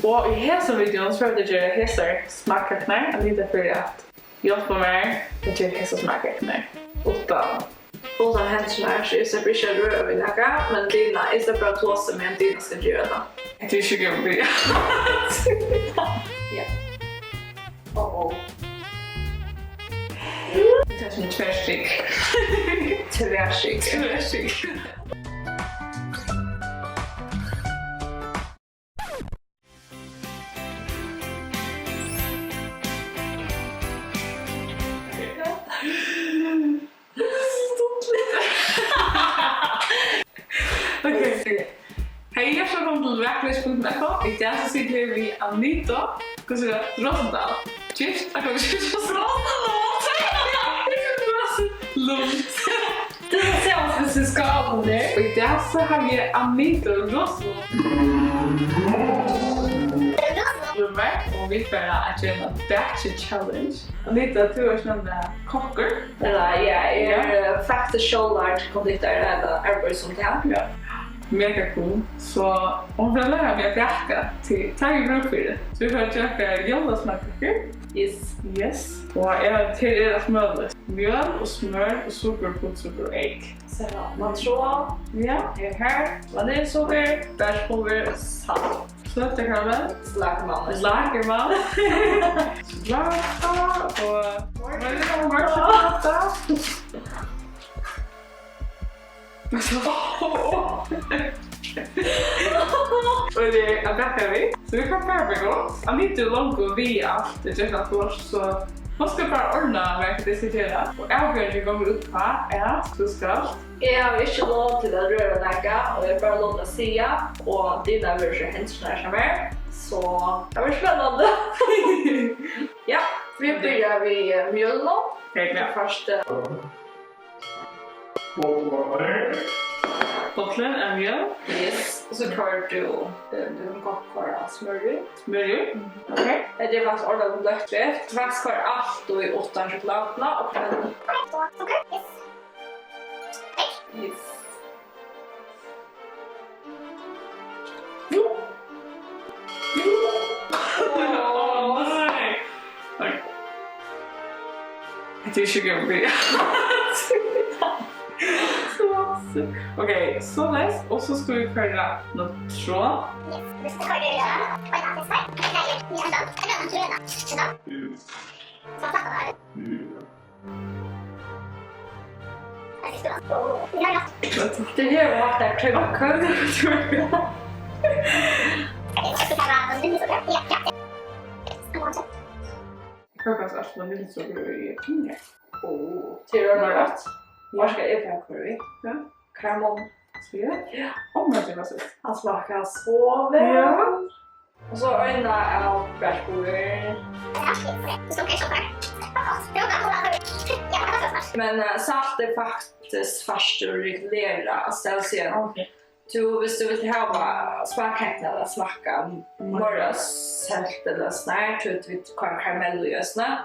Og i hese videon så prøvde jeg heser smakkakner, og litt for at hjelpe meg at jeg heser smakkakner. Utan händerna så jag blir inte röra vid något, men dina istället för att tåsa med en dina ska göra det. Jag tror inte jag blir. Ja. Oh. Det är som en tvärstick. Tvärstick. Hej, jag ska komma till verklighets.nl. I dag så sitter vi Anita, Rosendahl. Gift, jag kommer inte Lund. Det är så att vi ska av det. Och i dag så har vi Anita Rosendahl. Och vi börjar att göra en batch challenge. Anita, du är sån där kockar. Eller jag är faktiskt självlärd kondiktör eller arbete som det här. Ja. Mega cool. Så om vi lära mig att backa till bruk för det. Så vi får göra jollasmackor. Yes. Och jag till deras möjligt. Mjöl och smör och socker, puttsocker och ägg. Så mantron. Ja. Här. Vaniljsocker, bärspulver och salt. Söta karamell. Lagerman. Choklad och marshmallow. Och det är backar vi. Så vi kan färdiga oss. Om inte långt och vi allt det gör först så måste bara ordna verkligen diskutera. Och avgörande kommer upp här är att du ska. Jag har inte lov till att röra lägga och jag bara låt att säga och dina version händerna som är. Så det var spännande. Ja, vi börjar vid mjöl då. Först. Bottlen är mjöl. Yes. Och så tar du kockar smörj. Okej. Det är faktiskt ordentligt lökigt. Du faktiskt kör allt då i 8 chokladna och Socker. yes. Åh nej. Jag tror 20 blir. Okej, så läs och så ska vi skära något tråd. Det ska du göra. Och en annan färg. Nej, ni ändå. En gröna. Sådär. Så fattar du. Det gör att det är krökar. Jag hoppas att man inte såg det i tinget. Till och med rätt. Var ska jag peka vi? Ja. Karamell. Så ja. Om det var så. Han smakar så väl. Ja. Och så öjna av bärspulver. Men salt är faktiskt fast att reglera. Alltså hvis du vill ha smakhäckna smaka bara salt eller snart ut vid karamell och ösna.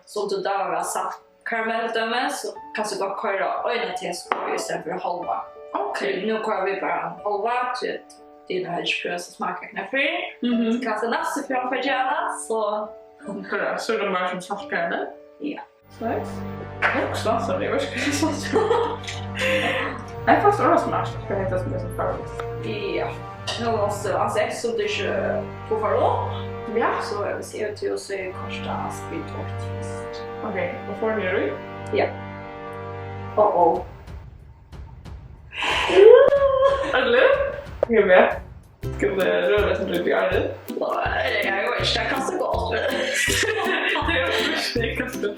Så du där salt karamelldöme så kan du gå köra öjna teskor istället för halva. Okej. Nu kör vi bara halva till dina helgsprösa smakhäckna för. Så kanske nästa framför gärna så... Så de bara som saltkaramell? Ja. Nice. Och svansar det, vad ska jag säga? Det är fast orasmash, för det heter som det som favorit. Ja. Nu måste du alltså eftersom du inte på förlåt. Ja. Så jag vill se ut till att se korsta spritort först. Okej, vad får ni då? Ja. Oh. Eller? Jag med. Ska vi röra sig lite i armen? Nej, jag går inte. Jag kastar gott. Det kastar.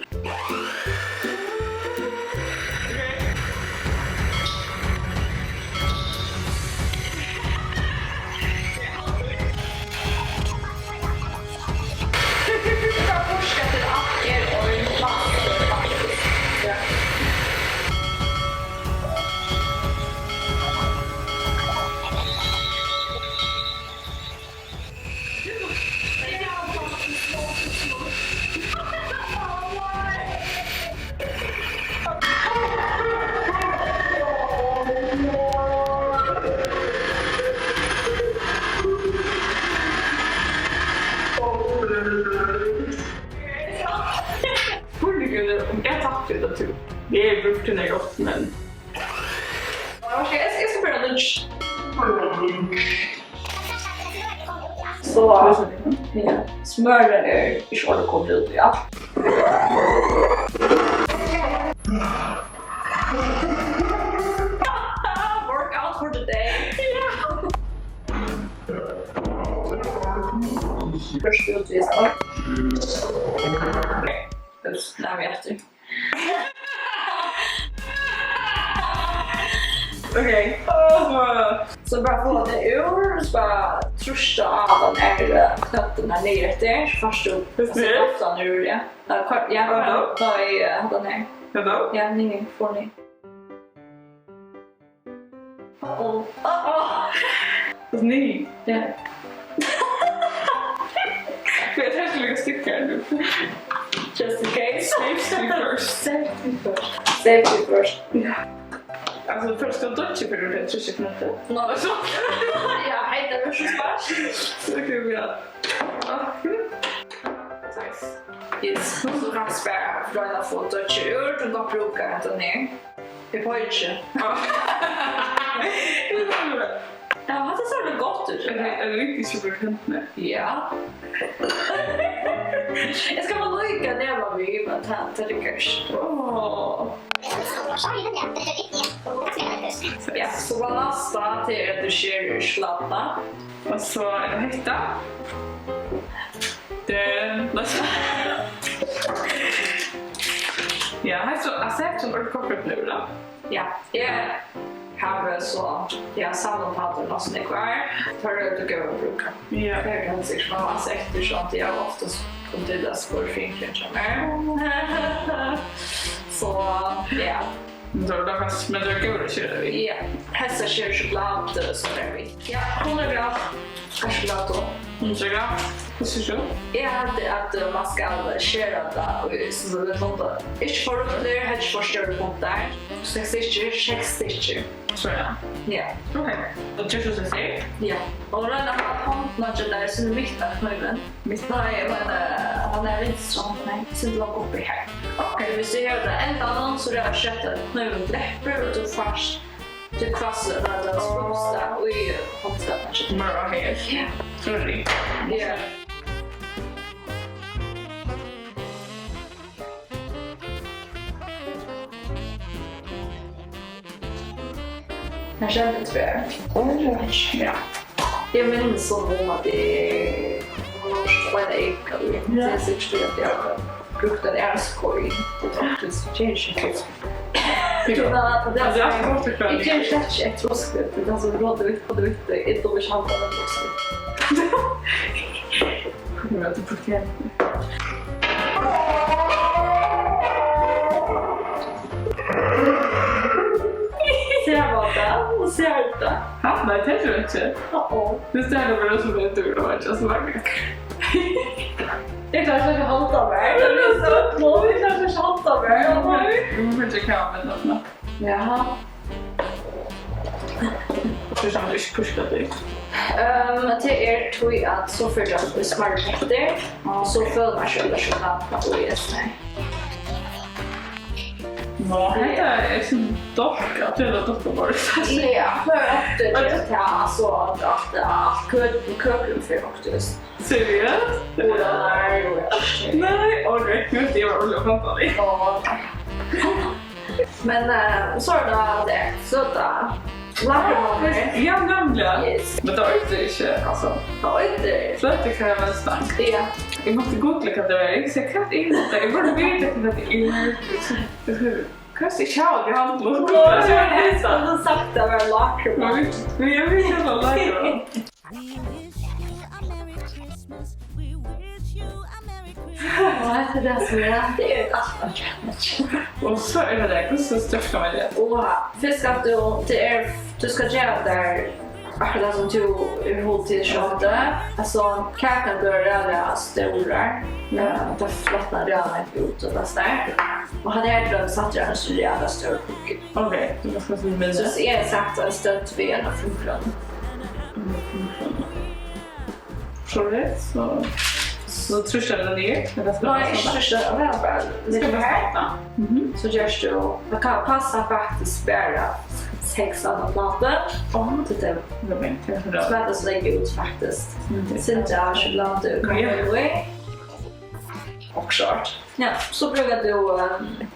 smakligt att typ. Det är brukten är gott men... Jag ska börja lunch. Så ja, smöret är i skål kommer ut i allt. Workout for the day. Först utvisa. Nej, vet du. Okej. Så bara få det ur, så bara trusta av den här knötterna ner efter. Först upp, och så knötterna ur, ja. Ja, ta i den här. Hello? Ja, nej, får ni. Nej. Ja. Jag tror jag ska lägga stickar nu. Just in case. Safety first. Safety first. Ja. Alltså först ska jag dödja för det tror jag inte. No, så. Ja, hej, det var så spännande. Så kul ja. Nice. Yes, så kan jag spara för att få dödja ur, och då brukar jag inte ner. Det får jag inte. Ja, det ser det gott ut. Är det riktigt superkant med? Ja. Jag ska vara lycka när jag var vid med tantarickers. Ja, så var nästa till att du kör slappna. Och så är det hetta. Ja, här så jag sett som örtkoppet nu då. Ja, jag har så jag sammanfattar något som är kvar. Tar ut och går och brukar. Ja. Jag kan säkert vara massa efter att jag oftast kommer till det skor fingrar som är. Så ja. Men då går det köra vi. Ja, hästar kör choklad så där vi. Ja, 100 gram choklad då. 100 gram. Vad syns du? Jag hade att man ska köra det så det var inte för det här för större punkter. 6 stycken. Så ja. Ja. Okej. Och just as I say. Ja. Och den har hållit där så mycket möjligen. Nej, men han är inte sån nej. Så det var uppe här. Okej, vi ser det en annan så där köttet nu läppar och fars. Det kvassar där det sprusta och i hållstaden. Mörra här. Ja. Sorry. Ja. Jag känner inte det. Ja. Jag minns så att det var det ägg. Det är så att jag brukade är skoj. Det är faktiskt change. Det är gott ikväll. det är kanske ett roskigt. Det är så råder lite ett år sedan det roskigt. Jag vet inte på det. Ser vad det och ser det. Ja, nej, det tror jag inte. Det ställer väl som ett ur och inte så länge. Det kanske jag haltar mig. Det är så blå. Det kanske jag haltar mig. Du kanske kan använda såna. Jaha. Du känner du inte pushkat dig? Det tror jag att så för att vi smartar det. Så följer man själva chokladen och jäsnar. Ja, det är som docka. Det är docka bara. Ja, för att det är så att allt köken för faktiskt. Seriöst? Nej, och det är inte jag var rolig att prata dig. Men så är det så där. Ja, nämligen. Yes. Men då är det inte, alltså. Ja, inte. Flöte kan jag väl snacka. Ja. Jag måste googla vad det är, så jag kan inte. Jag borde veta vad det är. Kanske kärl i handlås. Jag har sagt att det var lakrits. Men jag vet inte vad lakrits. Ja, det är som det är allt. Och så är det där, hur största med det? Fisk att du ska göra där akkurat som du är hållt till köttet. Alltså, kakan börjar röra stora. Det flattnar redan ut och det där. Och han är glömt satt redan så röra stora kuker. Okej, du måste se med Så är det sagt att stött vid en av funktionen. Så det så Så tryschar den ner. Nej, inte det är bara lite här. Så görs det och kan passa faktiskt bara 6 andra plattor. Om det är smätta så lägger ut faktiskt. Sen där så bland du kan göra och short. Ja, så brukar du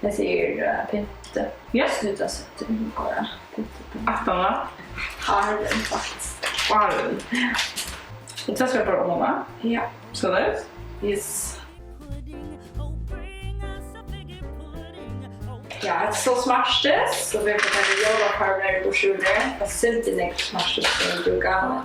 jag ser pinte. Ja, Sluta sätta in bara pinte. attarna. Arden faktiskt. Arden. Och så ska jag bara många. Ja. Så där. Yes. Ja, så smashtes. Så vi får ta yoga partner på sugar. Jag syns inte smashtes för du gamla.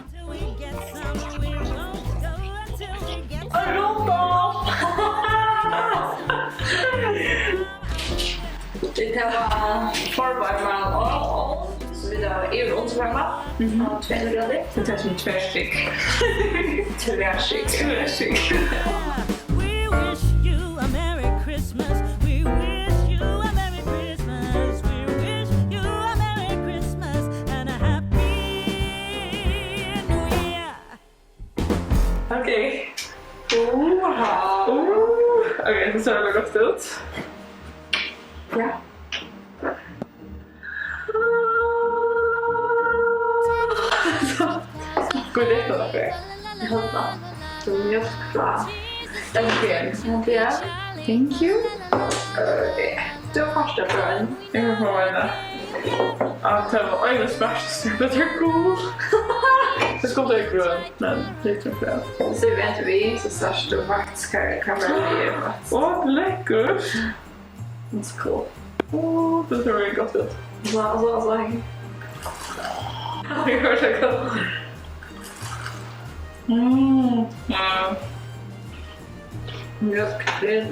Det var förvarmad och så vi då är runt varma. 2 grader. Det tar som tvärstick. Tvärskick. We wish you a Merry Christmas. We wish you a Merry Christmas. We wish you a Merry Christmas and a Happy New Year. Okej. Wow. Okej, så ser det gott ut. Ja. Går det då för er? Jag hoppas. Så mjölkbra. Okej. Ja. Thank you. Du har första början. Jag får vara ja, det var öjligt smash. Det är cool. Det ska bli grön, men lite för det. Så vet vi så störst du faktiskt kan bli. Åh, läckert. It's cool. Åh, det ser väldigt gott ut. Så. Det gör så gott. Ja. Mjölkbröd.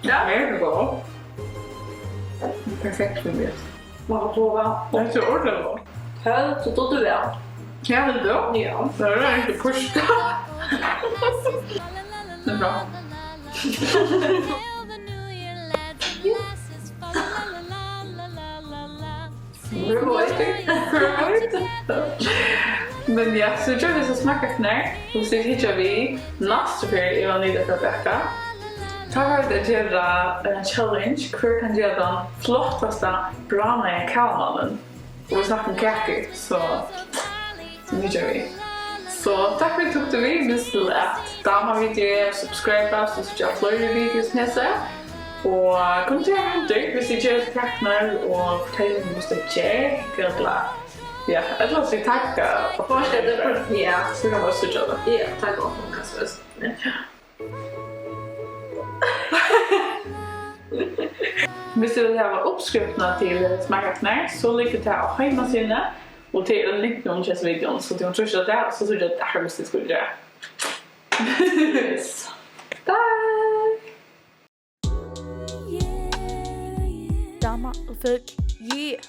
Ja, det är gott. Perfekt för mig. Vad prova. Det är så ordentligt gott. Höll så då du väl. Ja, det är bra. Ja. Det är inte första. Det är bra. Men ja, så jag vill smaka knär. Och så hittar vi nästa för jag nöjda för Becka. Ta har det göra en challenge. Hur kan göra den flottaste brana kalmannen. Och vi snackar om kakor. Så nu gör vi. Så tack för att du tog vi. Minns till att damma videor, subscribe så att jag uploadar videos nästa. Och kommentera runt dig hvis du gör kaknar och fortell om du måste göra. Ja, jag låter dig tacka. Ja. Så kan man switcha det. Ja, tack och kastas. Hvis du vill ha uppskrifterna till smakaknar så lycka till att hemsidan och till en länk till den videon så du tror att det är så tror jag att det här måste skulle göra. Bye! Damma och fuck, yeah.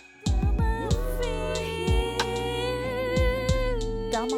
Damma